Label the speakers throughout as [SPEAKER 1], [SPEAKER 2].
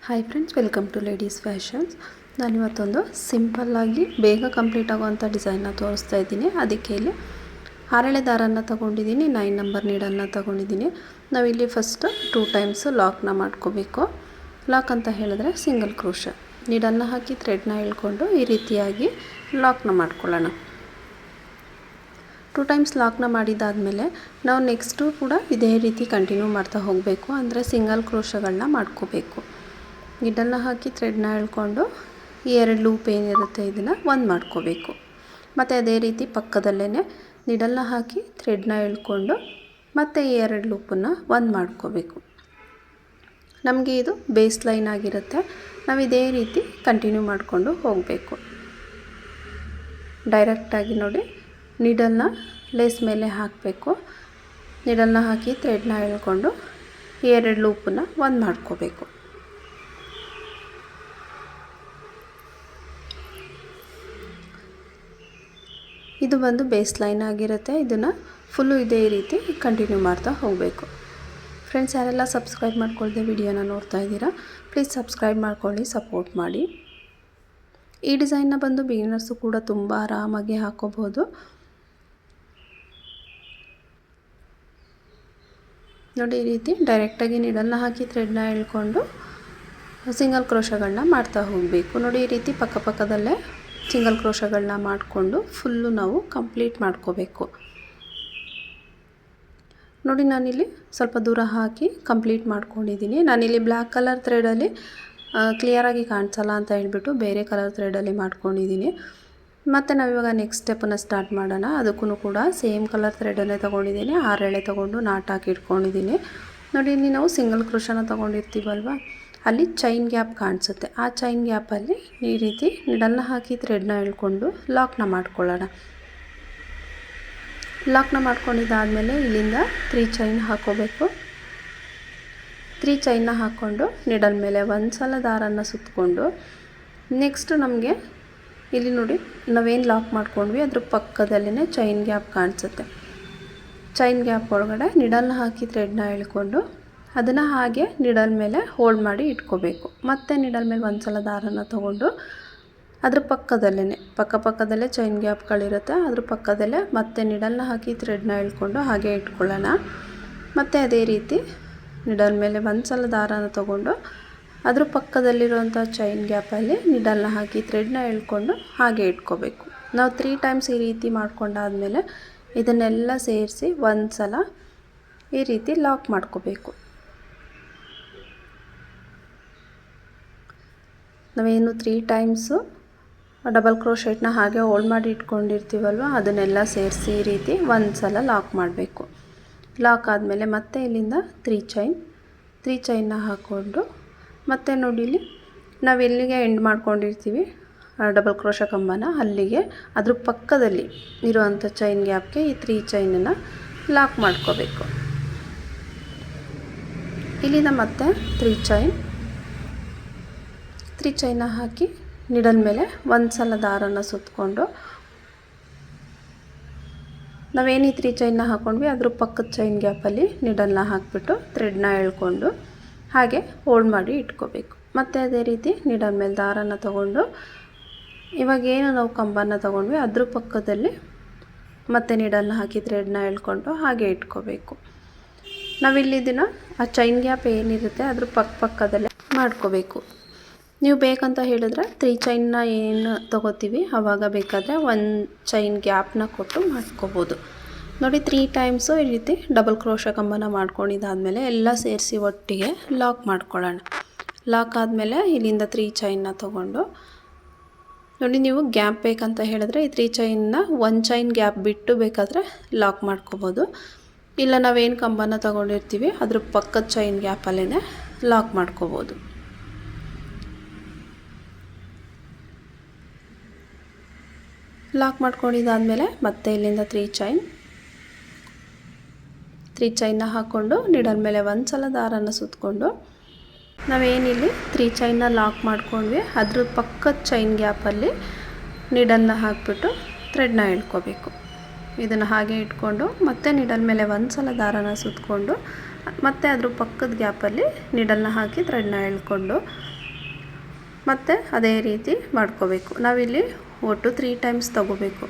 [SPEAKER 1] Hi friends, welcome to ladies fashions. ನಾನಿವತ್ತೊಂದು ಸಿಂಪಲ್ಲಾಗಿ ಬೇಗ ಕಂಪ್ಲೀಟ್ ಆಗುವಂಥ ಡಿಸೈನ್ನ ತೋರಿಸ್ತಾ ಇದ್ದೀನಿ. ಅದಕ್ಕೆ ಇಲ್ಲಿ ಹರಳೆ ದಾರನ ತೊಗೊಂಡಿದ್ದೀನಿ, 9 ನಂಬರ್ ನೀಡನ್ನು ತೊಗೊಂಡಿದ್ದೀನಿ. ನಾವಿಲ್ಲಿ ಫಸ್ಟ್ 2 ಟೈಮ್ಸ್ ಲಾಕ್ನ ಮಾಡ್ಕೋಬೇಕು. ಲಾಕ್ ಅಂತ ಹೇಳಿದ್ರೆ ಸಿಂಗಲ್ ಕ್ರೋಶ ನೀಡನ್ನು ಹಾಕಿ ಥ್ರೆಡ್ನ ಎಳ್ಕೊಂಡು ಈ ರೀತಿಯಾಗಿ ಲಾಕ್ನ ಮಾಡ್ಕೊಳ್ಳೋಣ. 2 ಟೈಮ್ಸ್ ಲಾಕ್ನ ಮಾಡಿದ್ದಾದಮೇಲೆ ನಾವು ನೆಕ್ಸ್ಟು ಕೂಡ ಇದೇ ರೀತಿ ಕಂಟಿನ್ಯೂ ಮಾಡ್ತಾ ಹೋಗಬೇಕು. ಅಂದರೆ ಸಿಂಗಲ್ ಕ್ರೋಶಗಳನ್ನ ಮಾಡ್ಕೋಬೇಕು. ನೀಡನ್ನು ಹಾಕಿ ಥ್ರೆಡ್ನ ಎಳ್ಕೊಂಡು ಈ 2 ಲೂಪ್ ಏನಿರುತ್ತೆ ಇದನ್ನು ಒಂದು ಮಾಡ್ಕೋಬೇಕು. ಮತ್ತು ಅದೇ ರೀತಿ ಪಕ್ಕದಲ್ಲೇ ನೀಡಲ್ನ ಹಾಕಿ ಥ್ರೆಡ್ನ ಎಳ್ಕೊಂಡು ಮತ್ತು ಈ 2 ಲೂಪನ್ನು ಒಂದು ಮಾಡ್ಕೋಬೇಕು. ನಮಗೆ ಇದು ಬೇಸ್ ಲೈನ್ ಆಗಿರುತ್ತೆ. ನಾವು ಇದೇ ರೀತಿ ಕಂಟಿನ್ಯೂ ಮಾಡಿಕೊಂಡು ಹೋಗಬೇಕು. ಡೈರೆಕ್ಟಾಗಿ ನೋಡಿ ನೀಡಲ್ನ ಲೇಸ್ ಮೇಲೆ ಹಾಕಬೇಕು. ನೀಡಲ್ನ ಹಾಕಿ ಥ್ರೆಡ್ನ ಎಳ್ಕೊಂಡು ಈ 2 ಲೂಪನ್ನು ಒಂದು ಮಾಡ್ಕೋಬೇಕು. ಇದು ಬಂದು ಬೇಸ್ ಲೈನ್ ಆಗಿರುತ್ತೆ. ಇದನ್ನು ಫುಲ್ಲು ಇದೇ ರೀತಿ ಕಂಟಿನ್ಯೂ ಮಾಡ್ತಾ ಹೋಗಬೇಕು. ಫ್ರೆಂಡ್ಸ್, ಯಾರೆಲ್ಲ ಸಬ್ಸ್ಕ್ರೈಬ್ ಮಾಡ್ಕೊಳ್ದೆ ವಿಡಿಯೋನ ನೋಡ್ತಾ ಇದ್ದೀರಾ, ಪ್ಲೀಸ್ ಸಬ್ಸ್ಕ್ರೈಬ್ ಮಾಡ್ಕೊಳ್ಳಿ, ಸಪೋರ್ಟ್ ಮಾಡಿ. ಈ ಡಿಸೈನ್ನ ಬಂದು ಬಿಗಿನರ್ಸು ಕೂಡ ತುಂಬ ಆರಾಮಾಗಿ ಹಾಕೋಬಹುದು. ನೋಡಿ, ಈ ರೀತಿ ಡೈರೆಕ್ಟಾಗಿ ನೀಡಲ್ನ ಹಾಕಿ ಥ್ರೆಡ್ನ ಎಳ್ಕೊಂಡು ಸಿಂಗಲ್ ಕ್ರೋಶಗಳನ್ನ ಮಾಡ್ತಾ ಹೋಗಬೇಕು. ನೋಡಿ, ಈ ರೀತಿ ಪಕ್ಕದಲ್ಲೇ ಸಿಂಗಲ್ ಕ್ರೋಶಗಳನ್ನ ಮಾಡಿಕೊಂಡು ಫುಲ್ಲು ನಾವು ಕಂಪ್ಲೀಟ್ ಮಾಡ್ಕೋಬೇಕು. ನೋಡಿ, ನಾನಿಲ್ಲಿ ಸ್ವಲ್ಪ ದೂರ ಹಾಕಿ ಕಂಪ್ಲೀಟ್ ಮಾಡ್ಕೊಂಡಿದ್ದೀನಿ. ನಾನಿಲ್ಲಿ ಬ್ಲ್ಯಾಕ್ ಕಲರ್ ಥ್ರೆಡಲ್ಲಿ ಕ್ಲಿಯರಾಗಿ ಕಾಣಿಸಲ್ಲ ಅಂತ ಹೇಳ್ಬಿಟ್ಟು ಬೇರೆ ಕಲರ್ ಥ್ರೆಡಲ್ಲಿ ಮಾಡ್ಕೊಂಡಿದ್ದೀನಿ. ಮತ್ತು ನಾವಿವಾಗ ನೆಕ್ಸ್ಟ್ ಸ್ಟೆಪ್ಪನ್ನು ಸ್ಟಾರ್ಟ್ ಮಾಡೋಣ. ಅದಕ್ಕೂ ಕೂಡ ಸೇಮ್ ಕಲರ್ ಥ್ರೆಡನ್ನೇ ತೊಗೊಂಡಿದ್ದೀನಿ. 6 ಎಳೆ ತೊಗೊಂಡು ನಾಟ್ ಹಾಕಿ ಇಟ್ಕೊಂಡಿದ್ದೀನಿ. ನೋಡಿ, ಇಲ್ಲಿ ನಾವು ಸಿಂಗಲ್ ಕ್ರೋಶನ ತೊಗೊಂಡಿರ್ತೀವಲ್ವ, ಅಲ್ಲಿ ಚೈನ್ ಗ್ಯಾಪ್ ಕಾಣಿಸುತ್ತೆ. ಆ ಚೈನ್ ಗ್ಯಾಪಲ್ಲಿ ಈ ರೀತಿ ನೀಡಲ್ನ ಹಾಕಿ ಥ್ರೆಡ್ನ ಎಳ್ಕೊಂಡು ಲಾಕ್ನ ಮಾಡ್ಕೊಳ್ಳೋಣ. ಲಾಕ್ನ ಮಾಡ್ಕೊಂಡಿದ್ದಾದಮೇಲೆ ಇಲ್ಲಿಂದ 3 ಚೈನ್ ಹಾಕೋಬೇಕು. 3 ಚೈನ್ನ ಹಾಕ್ಕೊಂಡು ನೀಡಲ್ ಮೇಲೆ ಒಂದು ಸಲ ದಾರನ ಸುತ್ತಕೊಂಡು ನೆಕ್ಸ್ಟ್ ನಮಗೆ ಇಲ್ಲಿ ನೋಡಿ ನಾವೇನು ಲಾಕ್ ಮಾಡ್ಕೊಂಡ್ವಿ ಅದ್ರ ಪಕ್ಕದಲ್ಲೇ ಚೈನ್ ಗ್ಯಾಪ್ ಕಾಣಿಸುತ್ತೆ. ಚೈನ್ ಗ್ಯಾಪ್ ಒಳಗಡೆ ನೀಡಲ್ನ ಹಾಕಿ ಥ್ರೆಡ್ನ ಎಳ್ಕೊಂಡು ಅದನ್ನು ಹಾಗೆ ನೀಡಲ್ ಮೇಲೆ ಹೋಲ್ಡ್ ಮಾಡಿ ಇಟ್ಕೋಬೇಕು. ಮತ್ತು ನೀಡಲ್ ಮೇಲೆ ಒಂದು ಸಲ ದಾರನ ತೊಗೊಂಡು ಅದ್ರ ಪಕ್ಕದಲ್ಲೇ ಚೈನ್ ಗ್ಯಾಪ್ಗಳಿರುತ್ತೆ. ಅದ್ರ ಪಕ್ಕದಲ್ಲೇ ಮತ್ತೆ ನೀಡಲ್ನ ಹಾಕಿ ಥ್ರೆಡ್ನ ಎಳ್ಕೊಂಡು ಹಾಗೆ ಇಟ್ಕೊಳ್ಳೋಣ. ಮತ್ತು ಅದೇ ರೀತಿ ನೀಡಲ್ ಮೇಲೆ ಒಂದು ಸಲ ದಾರನ ತೊಗೊಂಡು ಅದ್ರ ಪಕ್ಕದಲ್ಲಿರುವಂಥ ಚೈನ್ ಗ್ಯಾಪಲ್ಲಿ ನೀಡಲ್ನ ಹಾಕಿ ಥ್ರೆಡ್ನ ಎಳ್ಕೊಂಡು ಹಾಗೆ ಇಟ್ಕೋಬೇಕು. ನಾವು 3 ಟೈಮ್ಸ್ ಈ ರೀತಿ ಮಾಡ್ಕೊಂಡಾದಮೇಲೆ ಇದನ್ನೆಲ್ಲ ಸೇರಿಸಿ ಒಂದು ಸಲ ಈ ರೀತಿ ಲಾಕ್ ಮಾಡ್ಕೋಬೇಕು. ನಾವೇನು 3 ಟೈಮ್ಸು ಡಬಲ್ ಕ್ರೋಶೆಟ್ನ ಹಾಗೆ ಹೋಲ್ಡ್ ಮಾಡಿ ಇಟ್ಕೊಂಡಿರ್ತೀವಲ್ವ, ಅದನ್ನೆಲ್ಲ ಸೇರಿಸಿ ಈ ರೀತಿ ಒಂದು ಸಲ ಲಾಕ್ ಮಾಡಬೇಕು. ಲಾಕ್ ಆದಮೇಲೆ ಮತ್ತೆ ಇಲ್ಲಿಂದ 3 ಚೈನ್ನ ಹಾಕ್ಕೊಂಡು ಮತ್ತೆ ನೋಡಿ ಇಲ್ಲಿ ನಾವು ಎಲ್ಲಿಗೆ ಎಂಡ್ ಮಾಡ್ಕೊಂಡಿರ್ತೀವಿ ಡಬಲ್ ಕ್ರೋಶ ಕಂಬನ, ಅಲ್ಲಿಗೆ ಅದ್ರ ಪಕ್ಕದಲ್ಲಿ ಇರುವಂಥ ಚೈನ್ ಗ್ಯಾಪ್ಗೆ ಈ 3 ಚೈನನ್ನು ಲಾಕ್ ಮಾಡ್ಕೋಬೇಕು. ಇಲ್ಲಿಂದ ಮತ್ತೆ 3 ಚೈನ ಹಾಕಿ ನೀಡಲ್ ಮೇಲೆ ಒಂದು ಸಲ ದಾರನ ಸುತ್ತಕೊಂಡು ನಾವೇನು ಈ 3 ಚೈನ್ನ ಹಾಕ್ಕೊಂಡ್ವಿ ಅದ್ರ ಪಕ್ಕದ ಚೈನ್ ಗ್ಯಾಪಲ್ಲಿ ನೀಡಲ್ನ ಹಾಕಿಬಿಟ್ಟು ಥ್ರೆಡ್ನ ಎಳ್ಕೊಂಡು ಹಾಗೆ ಹೋಲ್ಡ್ ಮಾಡಿ ಇಟ್ಕೋಬೇಕು. ಮತ್ತು ಅದೇ ರೀತಿ ನೀಡಲ್ ಮೇಲೆ ದಾರನ ತೊಗೊಂಡು ಇವಾಗೇನು ನಾವು ಕಂಬನ ತೊಗೊಂಡ್ವಿ ಅದ್ರ ಪಕ್ಕದಲ್ಲಿ ಮತ್ತೆ ನೀಡಲ್ನ ಹಾಕಿ ಥ್ರೆಡ್ನ ಎಳ್ಕೊಂಡು ಹಾಗೆ ಇಟ್ಕೋಬೇಕು. ನಾವಿಲ್ಲಿದ್ದನ್ನು ಆ ಚೈನ್ ಗ್ಯಾಪ್ ಏನಿರುತ್ತೆ ಅದ್ರ ಪಕ್ಕದಲ್ಲೇ ಮಾಡ್ಕೋಬೇಕು. ನೀವು ಬೇಕಂತ ಹೇಳಿದ್ರೆ 3 ಚೈನ್ನ ಏನು ತೊಗೋತೀವಿ ಆವಾಗ ಬೇಕಾದರೆ 1 ಚೈನ್ ಗ್ಯಾಪ್ನ ಕೊಟ್ಟು ಮಾಡ್ಕೋಬೋದು. ನೋಡಿ, 3 ಟೈಮ್ಸು ಈ ರೀತಿ ಡಬಲ್ ಕ್ರೋಶ ಕಂಬನ ಮಾಡ್ಕೊಂಡಿದ್ದಾದಮೇಲೆ ಎಲ್ಲ ಸೇರಿಸಿ ಒಟ್ಟಿಗೆ ಲಾಕ್ ಮಾಡ್ಕೊಳ್ಳೋಣ. ಲಾಕ್ ಆದಮೇಲೆ ಇಲ್ಲಿಂದ 3 ಚೈನ್ನ ತೊಗೊಂಡು ನೋಡಿ, ನೀವು ಗ್ಯಾಪ್ ಬೇಕಂತ ಹೇಳಿದ್ರೆ ಈ 3 ಚೈನ್ನ 1 ಚೈನ್ ಗ್ಯಾಪ್ ಬಿಟ್ಟು ಬೇಕಾದರೆ ಲಾಕ್ ಮಾಡ್ಕೋಬೋದು. ಇಲ್ಲ ನಾವೇನು ಕಂಬನ ತೊಗೊಂಡಿರ್ತೀವಿ ಅದ್ರ ಪಕ್ಕದ ಚೈನ್ ಗ್ಯಾಪಲ್ಲೇ ಲಾಕ್ ಮಾಡ್ಕೋಬೋದು. ಲಾಕ್ ಮಾಡ್ಕೊಂಡಿದ್ದಾದಮೇಲೆ ಮತ್ತೆ ಇಲ್ಲಿಂದ 3 ಚೈನ್ನ ಹಾಕ್ಕೊಂಡು ನೀಡಲ್ ಮೇಲೆ ಒಂದು ಸಲ ದಾರನ ಸುತ್ತಕೊಂಡು ನಾವೇನಿಲ್ಲಿ 3 ಚೈನ್ನ ಲಾಕ್ ಮಾಡ್ಕೊಂಡ್ವಿ ಅದ್ರ ಪಕ್ಕದ ಚೈನ್ ಗ್ಯಾಪಲ್ಲಿ ನೀಡಲ್ನ ಹಾಕಿಬಿಟ್ಟು ಥ್ರೆಡ್ನ ಎಳ್ಕೋಬೇಕು. ಇದನ್ನು ಹಾಗೆ ಇಟ್ಕೊಂಡು ಮತ್ತೆ ನೀಡಲ್ ಮೇಲೆ ಒಂದು ಸಲ ದಾರನ ಸುತ್ತಕೊಂಡು ಮತ್ತು ಅದ್ರ ಪಕ್ಕದ ಗ್ಯಾಪಲ್ಲಿ ನೀಡಲ್ನ ಹಾಕಿ ಥ್ರೆಡ್ನ ಎಳ್ಕೊಂಡು ಮತ್ತು ಅದೇ ರೀತಿ ಮಾಡ್ಕೋಬೇಕು. ನಾವಿಲ್ಲಿ ಒಟ್ಟು 3 ಟೈಮ್ಸ್ ತಗೋಬೇಕು.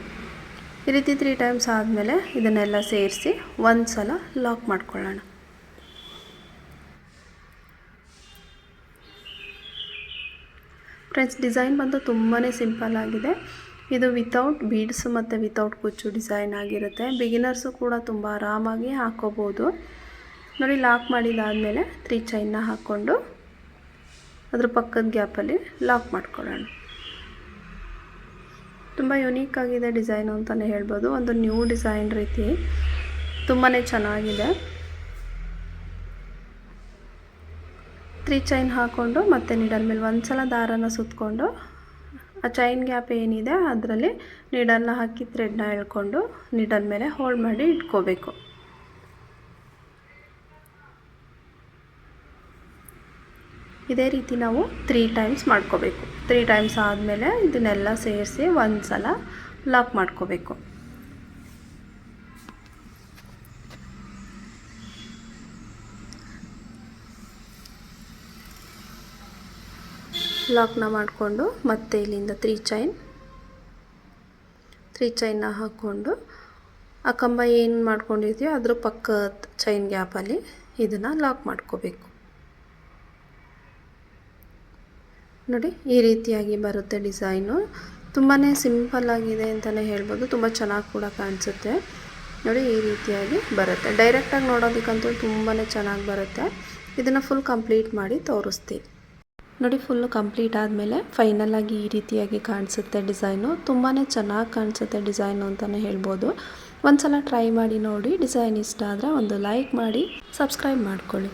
[SPEAKER 1] ಈ ರೀತಿ 3 ಟೈಮ್ಸ್ ಆದಮೇಲೆ ಇದನ್ನೆಲ್ಲ ಸೇರಿಸಿ ಒಂದು ಸಲ ಲಾಕ್ ಮಾಡ್ಕೊಳ್ಳೋಣ. ಫ್ರೆಂಡ್ಸ್, ಡಿಸೈನ್ ಬಂದು ತುಂಬಾ ಸಿಂಪಲ್ ಆಗಿದೆ. ಇದು ವಿತೌಟ್ ಬೀಡ್ಸ್ ಮತ್ತು ವಿತೌಟ್ ಕುಚ್ಚು ಡಿಸೈನ್ ಆಗಿರುತ್ತೆ. ಬಿಗಿನರ್ಸು ಕೂಡ ತುಂಬ ಆರಾಮಾಗಿ ಹಾಕ್ಕೋಬೋದು. ನೋಡಿ, ಲಾಕ್ ಮಾಡಿದಾದಮೇಲೆ 3 ಚೈನ್ನ ಹಾಕ್ಕೊಂಡು ಅದ್ರ ಪಕ್ಕದ ಗ್ಯಾಪಲ್ಲಿ ಲಾಕ್ ಮಾಡ್ಕೊಳ್ಳೋಣ. ತುಂಬ ಯುನೀಕ್ ಆಗಿದೆ ಡಿಸೈನು ಅಂತಲೇ ಹೇಳ್ಬೋದು. ಒಂದು ನ್ಯೂ ಡಿಸೈನ್ ರೀತಿ ತುಂಬಾ ಚೆನ್ನಾಗಿದೆ. 3 ಚೈನ್ ಹಾಕ್ಕೊಂಡು ಮತ್ತೆ ನೀಡಲ್ ಮೇಲೆ ಒಂದು ಸಲ ದಾರನ ಸುತ್ತಕೊಂಡು ಆ ಚೈನ್ ಗ್ಯಾಪ್ ಏನಿದೆ ಅದರಲ್ಲಿ ನೀಡಲ್ನ ಹಾಕಿ ಥ್ರೆಡ್ನ ಎಳ್ಕೊಂಡು ನೀಡಲ್ ಮೇಲೆ ಹೋಲ್ಡ್ ಮಾಡಿ ಇಟ್ಕೋಬೇಕು. ಇದೇ ರೀತಿ ನಾವು 3 ಟೈಮ್ಸ್ ಮಾಡ್ಕೋಬೇಕು. 3 ಟೈಮ್ಸ್ ಆದಮೇಲೆ ಇದನ್ನೆಲ್ಲ ಸೇರಿಸಿ ಒಂದು ಸಲ ಲಾಕ್ ಮಾಡ್ಕೋಬೇಕು. ಲಾಕ್ನ ಮಾಡಿಕೊಂಡು ಮತ್ತೆ ಇಲ್ಲಿಂದ 3 ಚೈನ್ನ ಹಾಕ್ಕೊಂಡು ಆ ಕಂಬ ಏನು ಮಾಡ್ಕೊಂಡಿರ್ತೀವೋ ಅದ್ರ ಪಕ್ಕದ ಚೈನ್ ಗ್ಯಾಪಲ್ಲಿ ಇದನ್ನು ಲಾಕ್ ಮಾಡ್ಕೋಬೇಕು. ನೋಡಿ, ಈ ರೀತಿಯಾಗಿ ಬರುತ್ತೆ ಡಿಸೈನು. ತುಂಬಾ ಸಿಂಪಲ್ಲಾಗಿದೆ ಅಂತಲೇ ಹೇಳ್ಬೋದು. ತುಂಬ ಚೆನ್ನಾಗಿ ಕೂಡ ಕಾಣಿಸುತ್ತೆ. ನೋಡಿ, ಈ ರೀತಿಯಾಗಿ ಬರುತ್ತೆ. ಡೈರೆಕ್ಟಾಗಿ ನೋಡೋದಕ್ಕಂತೂ ತುಂಬಾ ಚೆನ್ನಾಗಿ ಬರುತ್ತೆ. ಇದನ್ನು ಫುಲ್ ಕಂಪ್ಲೀಟ್ ಮಾಡಿ ತೋರಿಸ್ತೀನಿ. ನೋಡಿ, ಫುಲ್ಲು ಕಂಪ್ಲೀಟ್ ಆದಮೇಲೆ ಫೈನಲಾಗಿ ಈ ರೀತಿಯಾಗಿ ಕಾಣಿಸುತ್ತೆ ಡಿಸೈನು. ತುಂಬಾ ಚೆನ್ನಾಗಿ ಕಾಣಿಸುತ್ತೆ ಡಿಸೈನು ಅಂತಲೇ ಹೇಳ್ಬೋದು. ಒಂದು ಸಲ ಟ್ರೈ ಮಾಡಿ ನೋಡಿ. ಡಿಸೈನ್ ಇಷ್ಟ ಆದರೆ ಒಂದು ಲೈಕ್ ಮಾಡಿ, ಸಬ್ಸ್ಕ್ರೈಬ್ ಮಾಡ್ಕೊಳ್ಳಿ.